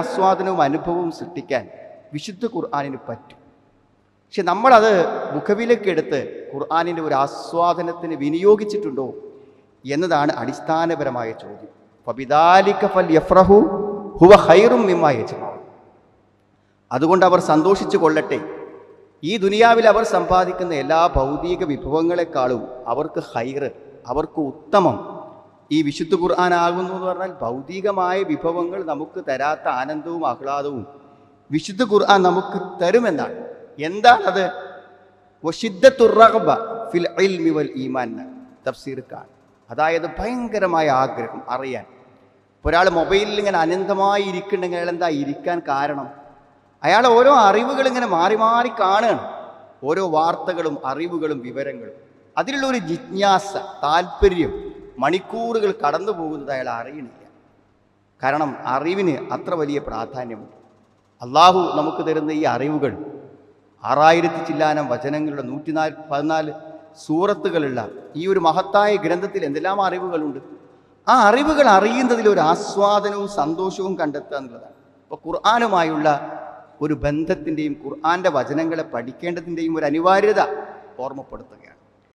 ആസ്വാദനവും അനുഭവവും സൃഷ്ടിക്കാൻ വിശുദ്ധ ഖുർആനിന് പറ്റും. പക്ഷെ നമ്മളത് മുഖവിലേക്ക് എടുത്ത് ഖുർആനിൻ്റെ ഒരു ആസ്വാദനത്തിന് വിനിയോഗിച്ചിട്ടുണ്ടോ എന്നതാണ് അടിസ്ഥാനപരമായ ചോദ്യം. ഫബിദാലിക ഫൽയഫ്റഹു ഹുവ ഖൈറും മിമ്മാ യജ്മഊൻ. അതുകൊണ്ട് അവർ സന്തോഷിച്ചു കൊള്ളട്ടെ. ഈ ദുനിയാവിൽ അവർ സമ്പാദിക്കുന്ന എല്ലാ ഭൗതിക വിഭവങ്ങളെക്കാളും അവർക്ക് ഖൈറ്, അവർക്ക് ഉത്തമം ഈ വിശുദ്ധ ഖുർആനാകുന്നു എന്ന് പറഞ്ഞാൽ ഭൗതികമായ വിഭവങ്ങൾ നമുക്ക് തരാത്ത ആനന്ദവും ആഹ്ലാദവും വിശുദ്ധ ഖുർആൻ നമുക്ക് തരുമെന്നാണ്. എന്താണത്? വശിദ്ദത്തുർ റഗ്ബ ഫിൽ ഇൽമി വൽ ഈമാൻ തഫ്സീർ കാണും. അതായത് ഭയങ്കരമായ ആഗ്രഹം അറിയാൻ. ഒരാൾ മൊബൈലിൽ ഇങ്ങനെ അനന്തമായി ഇരിക്കുന്നുണ്ടെങ്കിൽ അയാൾ എന്താ ഇരിക്കാൻ കാരണം? അയാൾ ഓരോ അറിവുകൾ ഇങ്ങനെ മാറി മാറി കാണുകയാണ്. ഓരോ വാർത്തകളും അറിവുകളും വിവരങ്ങളും, അതിലുള്ള ഒരു ജിജ്ഞാസ, താല്പര്യം മണിക്കൂറുകൾ കടന്നു പോകുന്നത് അയാൾ അറിയണില്ല. കാരണം അറിവിന് അത്ര വലിയ പ്രാധാന്യമുണ്ട്. അള്ളാഹു നമുക്ക് തരുന്ന ഈ അറിവുകൾ 6000 ചില്ലാനം വചനങ്ങളുടെ 114 സൂറത്തുകളുള്ള ഈ ഒരു മഹത്തായ ഗ്രന്ഥത്തിൽ എന്തെല്ലാം അറിവുകളുണ്ട്. ആ അറിവുകൾ അറിയുന്നതിൽ ഒരു ആസ്വാദനവും സന്തോഷവും കണ്ടെത്തുക എന്നുള്ളതാണ്. അപ്പോൾ ഖുർആനുമായുള്ള ഒരു ബന്ധത്തിൻ്റെയും ഖുർആൻ്റെ വചനങ്ങളെ പഠിക്കേണ്ടതിൻ്റെയും ഒരു അനിവാര്യത ഓർമ്മപ്പെടുത്തുകയാണ്.